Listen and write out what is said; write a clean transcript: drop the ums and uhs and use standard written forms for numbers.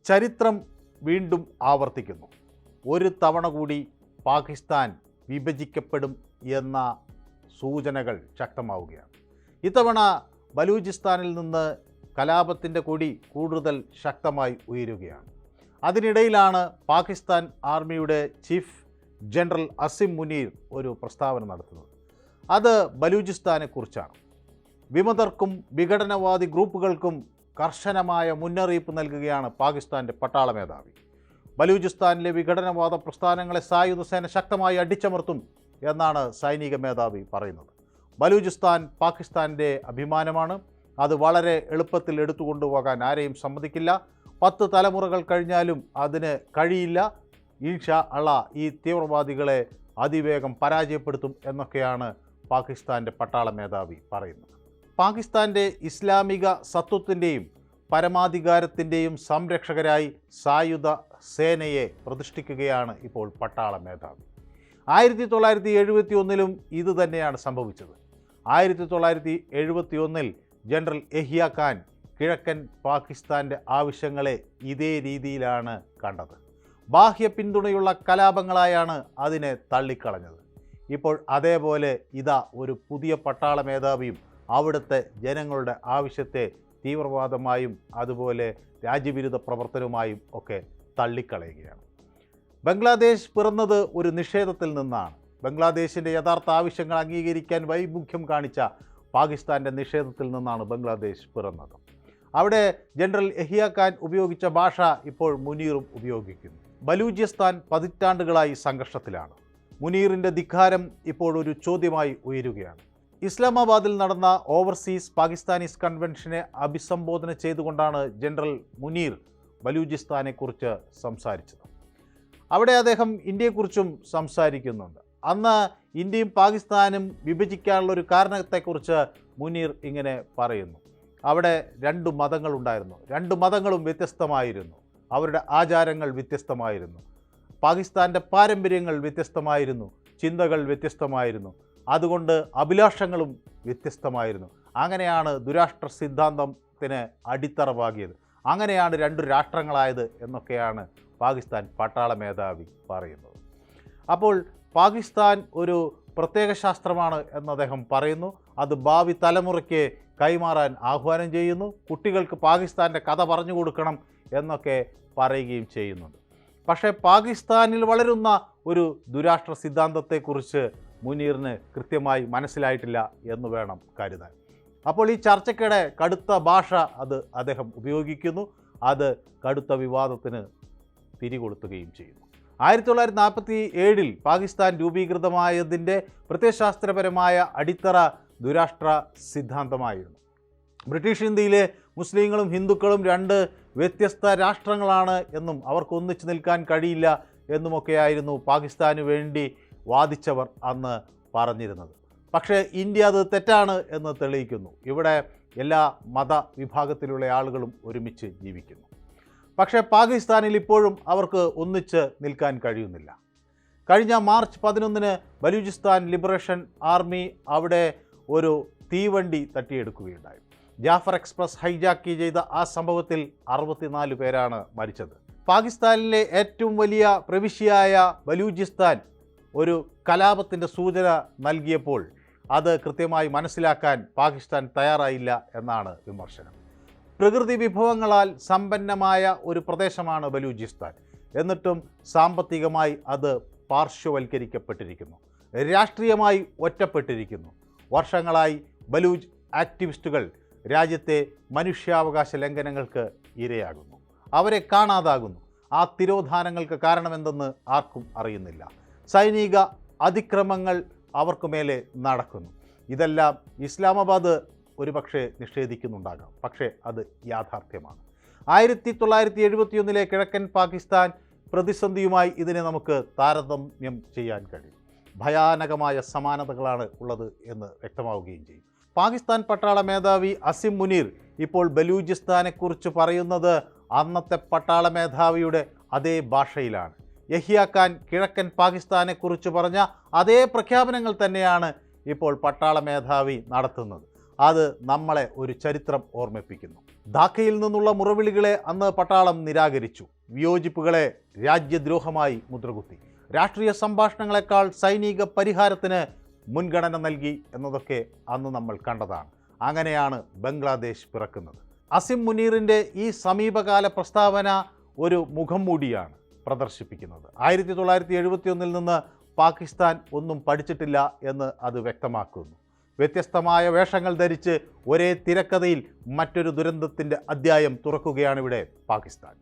ചരിത്രം വീണ്ടും ആവർത്തിക്കുന്നു. ഒരു തവണ കൂടി പാകിസ്ഥാൻ വിഭജിക്കപ്പെടും എന്ന സൂചനകൾ ശക്തമാവുകയാണ്. ഇത്തവണ ബലൂചിസ്ഥാനിൽ നിന്ന് കലാപത്തിൻ്റെ കൊടി കൂടുതൽ ശക്തമായി ഉയരുകയാണ്. അതിനിടയിലാണ് പാകിസ്ഥാൻ ആർമിയുടെ ചീഫ് ജനറൽ അസിം മുനീർ ഒരു പ്രസ്താവന നടത്തുന്നത്. അത് ബലൂചിസ്ഥാനെക്കുറിച്ചാണ്. വിമതർക്കും വിഘടനവാദി ഗ്രൂപ്പുകൾക്കും കർശനമായ മുന്നറിയിപ്പ് നൽകുകയാണ് പാകിസ്ഥാൻ്റെ പട്ടാള മേധാവി. ബലൂചിസ്ഥാനിലെ വിഘടനവാദ പ്രസ്ഥാനങ്ങളെ സായുധ സേന ശക്തമായി അടിച്ചമർത്തും എന്നാണ് സൈനിക മേധാവി പറയുന്നത്. ബലൂചിസ്ഥാൻ പാകിസ്ഥാൻ്റെ അഭിമാനമാണ്. അത് വളരെ എളുപ്പത്തിൽ എടുത്തുകൊണ്ടുപോകാൻ ആരെയും സമ്മതിക്കില്ല. 10 തലമുറകൾ കഴിഞ്ഞാലും അതിന് കഴിയില്ല. ഇൻഷാ അള്ളാ ഈ തീവ്രവാദികളെ അതിവേഗം പരാജയപ്പെടുത്തും എന്നൊക്കെയാണ് പാകിസ്ഥാൻ്റെ പട്ടാള മേധാവി പറയുന്നത്. പാകിസ്ഥാൻ്റെ ഇസ്ലാമിക സത്വത്തിൻ്റെയും പരമാധികാരത്തിൻ്റെയും സംരക്ഷകരായി സായുധ സേനയെ പ്രതിഷ്ഠിക്കുകയാണ് ഇപ്പോൾ പട്ടാള മേധാവി. 1971 ഇത് തന്നെയാണ് സംഭവിച്ചത്. 1971 ജനറൽ യഹിയ ഖാൻ കിഴക്കൻ പാകിസ്ഥാൻ്റെ ആവശ്യങ്ങളെ ഇതേ രീതിയിലാണ് കണ്ടത്. ബാഹ്യ പിന്തുണയുള്ള കലാപങ്ങളായാണ് അതിനെ തള്ളിക്കളഞ്ഞത്. ഇപ്പോൾ അതേപോലെ ഇതാ ഒരു പുതിയ പട്ടാള മേധാവിയും അവിടുത്തെ ജനങ്ങളുടെ ആവശ്യത്തെ തീവ്രവാദമായും അതുപോലെ രാജ്യവിരുദ്ധ പ്രവർത്തനവുമായും ഒക്കെ തള്ളിക്കളയുകയാണ്. ബംഗ്ലാദേശ് പിറന്നത് ഒരു നിഷേധത്തിൽ നിന്നാണ്. ബംഗ്ലാദേശിൻ്റെ യഥാർത്ഥ ആവശ്യങ്ങൾ അംഗീകരിക്കാൻ വൈമുഖ്യം കാണിച്ച പാകിസ്ഥാൻ്റെ നിഷേധത്തിൽ നിന്നാണ് ബംഗ്ലാദേശ് പിറന്നത്. അവിടെ ജനറൽ യഹിയ ഖാൻ ഉപയോഗിച്ച ഭാഷ ഇപ്പോൾ മുനീറും ഉപയോഗിക്കുന്നു. ബലൂചിസ്ഥാൻ പതിറ്റാണ്ടുകളായി സംഘർഷത്തിലാണ്. മുനീറിൻ്റെ ധിക്കാരം ഇപ്പോഴൊരു ചോദ്യമായി ഉയരുകയാണ്. ഇസ്ലാമാബാദിൽ നടന്ന ഓവർസീസ് പാകിസ്ഥാനീസ് കൺവെൻഷനെ അഭിസംബോധന ചെയ്തുകൊണ്ടാണ് ജനറൽ മുനീർ ബലൂചിസ്ഥാനെക്കുറിച്ച് സംസാരിച്ചത്. അവിടെ അദ്ദേഹം ഇന്ത്യയെക്കുറിച്ചും സംസാരിക്കുന്നുണ്ട്. അന്ന് ഇന്ത്യയും പാകിസ്ഥാനും വിഭജിക്കാനുള്ളൊരു കാരണത്തെക്കുറിച്ച് മുനീർ ഇങ്ങനെ പറയുന്നു. അവിടെ 2 മതങ്ങളുണ്ടായിരുന്നു. 2 മതങ്ങളും വ്യത്യസ്തമായിരുന്നു. അവരുടെ ആചാരങ്ങൾ വ്യത്യസ്തമായിരുന്നു. പാകിസ്ഥാൻ്റെ പാരമ്പര്യങ്ങൾ വ്യത്യസ്തമായിരുന്നു. ചിന്തകൾ വ്യത്യസ്തമായിരുന്നു. അതുകൊണ്ട് അഭിലാഷങ്ങളും വ്യത്യസ്തമായിരുന്നു. അങ്ങനെയാണ് ദുരാഷ്ട്ര സിദ്ധാന്തത്തിന് അടിത്തറ പാകിയത്. അങ്ങനെയാണ് 2 രാഷ്ട്രങ്ങളായത് എന്നൊക്കെയാണ് പാകിസ്ഥാൻ പട്ടാള മേധാവി പറയുന്നത്. അപ്പോൾ പാകിസ്ഥാൻ ഒരു പ്രത്യേക ശാസ്ത്രമാണ് എന്ന് അദ്ദേഹം പറയുന്നു. അത് ഭാവി തലമുറയ്ക്ക് കൈമാറാൻ ആഹ്വാനം ചെയ്യുന്നു. കുട്ടികൾക്ക് പാകിസ്ഥാൻ്റെ കഥ പറഞ്ഞു കൊടുക്കണം എന്നൊക്കെ പറയുകയും ചെയ്യുന്നുണ്ട്. പക്ഷേ പാകിസ്ഥാനിൽ വളരുന്ന ഒരു ദുരാഷ്ട്ര സിദ്ധാന്തത്തെക്കുറിച്ച് മുനീറിന് കൃത്യമായി മനസ്സിലായിട്ടില്ല എന്ന് വേണം കരുതാൻ. അപ്പോൾ ഈ ചർച്ചയ്ക്കിടെ കടുത്ത ഭാഷ അദ്ദേഹം ഉപയോഗിക്കുന്നു. അത് കടുത്ത വിവാദത്തിന് തിരികൊളുത്തുകയും ചെയ്യുന്നു. 1947 പാകിസ്ഥാൻ രൂപീകൃതമായതിൻ്റെ പ്രത്യയശാസ്ത്രപരമായ അടിത്തറ ദുരാഷ്ട്ര സിദ്ധാന്തമായിരുന്നു. ബ്രിട്ടീഷ് ഇന്ത്യയിലെ മുസ്ലിങ്ങളും ഹിന്ദുക്കളും 2 വ്യത്യസ്ത രാഷ്ട്രങ്ങളാണ് എന്നും അവർക്ക് ഒന്നിച്ചു നിൽക്കാൻ കഴിയില്ല എന്നുമൊക്കെയായിരുന്നു പാകിസ്ഥാന് വേണ്ടി വാദിച്ചവർ അന്ന് പറഞ്ഞിരുന്നത്. പക്ഷേ ഇന്ത്യ അത് തെറ്റാണ് എന്ന് തെളിയിക്കുന്നു. ഇവിടെ എല്ലാ മതവിഭാഗത്തിലുള്ള ആളുകളും ഒരുമിച്ച് ജീവിക്കുന്നു. പക്ഷേ പാകിസ്ഥാനിൽ ഇപ്പോഴും അവർക്ക് ഒന്നിച്ച് നിൽക്കാൻ കഴിയുന്നില്ല. കഴിഞ്ഞ മാർച്ച് 11 ബലൂചിസ്ഥാൻ ലിബറേഷൻ ആർമി അവിടെ ഒരു തീവണ്ടി തട്ടിയെടുക്കുകയുണ്ടായി. ജാഫർ എക്സ്പ്രസ് ഹൈജാക്ക് ചെയ്ത ആ സംഭവത്തിൽ 64 പേരാണ് മരിച്ചത്. പാകിസ്ഥാനിലെ ഏറ്റവും വലിയ പ്രവിശ്യയായ ബലൂചിസ്ഥാൻ ഒരു കലാപത്തിൻ്റെ സൂചന നൽകിയപ്പോൾ അത് കൃത്യമായി മനസ്സിലാക്കാൻ പാകിസ്ഥാൻ തയ്യാറായില്ല എന്നാണ് വിമർശനം. പ്രകൃതി വിഭവങ്ങളാൽ സമ്പന്നമായ ഒരു പ്രദേശമാണ് ബലൂചിസ്ഥാൻ. എന്നിട്ടും സാമ്പത്തികമായി അത് പാർശ്വവൽക്കരിക്കപ്പെട്ടിരിക്കുന്നു. രാഷ്ട്രീയമായി ഒറ്റപ്പെട്ടിരിക്കുന്നു. വർഷങ്ങളായി ബലൂച്ച് ആക്ടിവിസ്റ്റുകൾ രാജ്യത്തെ മനുഷ്യാവകാശ ലംഘനങ്ങൾക്ക് ഇരയാകുന്നു. അവരെ കാണാതാകുന്നു. ആ തിരോധാനങ്ങൾക്ക് കാരണമെന്തെന്ന് ആർക്കും അറിയുന്നില്ല. സൈനിക അതിക്രമങ്ങൾ അവർക്ക് മേലെ നടക്കുന്നു. ഇതെല്ലാം ഇസ്ലാമാബാദ് ഒരുപക്ഷെ നിഷേധിക്കുന്നുണ്ടാകാം. പക്ഷേ അത് യാഥാർത്ഥ്യമാണ്. 1971 കിഴക്കൻ പാകിസ്ഥാൻ പ്രതിസന്ധിയുമായി ഇതിനെ നമുക്ക് താരതമ്യം ചെയ്യാൻ കഴിയും. ഭയാനകമായ സമാനതകളാണ് ഉള്ളത് എന്ന് വ്യക്തമാവുകയും ചെയ്യും. പാകിസ്ഥാൻ പട്ടാള മേധാവി അസിം മുനീർ ഇപ്പോൾ ബലൂചിസ്ഥാനെക്കുറിച്ച് പറയുന്നത് അന്നത്തെ പട്ടാള മേധാവിയുടെ അതേ ഭാഷയിലാണ്. യഹിയ ഖാൻ കിഴക്കൻ പാകിസ്ഥാനെക്കുറിച്ച് പറഞ്ഞ അതേ പ്രഖ്യാപനങ്ങൾ തന്നെയാണ് ഇപ്പോൾ പട്ടാള മേധാവി നടത്തുന്നത്. അത് നമ്മളെ ഒരു ചരിത്രം ഓർമ്മിപ്പിക്കുന്നു. ധാക്കയിൽ നിന്നുള്ള മുറവിളികളെ അന്ന് പട്ടാളം നിരാകരിച്ചു. വിയോജിപ്പുകളെ രാജ്യദ്രോഹമായി മുദ്രകുത്തി. രാഷ്ട്രീയ സംഭാഷണങ്ങളെക്കാൾ സൈനിക പരിഹാരത്തിന് മുൻഗണന നൽകി എന്നതൊക്കെ അന്ന് നമ്മൾ കണ്ടതാണ്. അങ്ങനെയാണ് ബംഗ്ലാദേശ് പിറക്കുന്നത്. അസിം മുനീറിൻ്റെ ഈ സമീപകാല പ്രസ്താവന ഒരു മുഖം മൂടിയാണ് പ്രദർശിപ്പിക്കുന്നത്. 1971 നിന്ന് പാകിസ്ഥാൻ ഒന്നും പഠിച്ചിട്ടില്ല എന്ന് അത് വ്യക്തമാക്കുന്നു. വ്യത്യസ്തമായ വേഷങ്ങൾ ധരിച്ച് ഒരേ തിരക്കഥയിൽ മറ്റൊരു ദുരന്തത്തിൻ്റെ അധ്യായം തുറക്കുകയാണിവിടെ പാകിസ്ഥാൻ.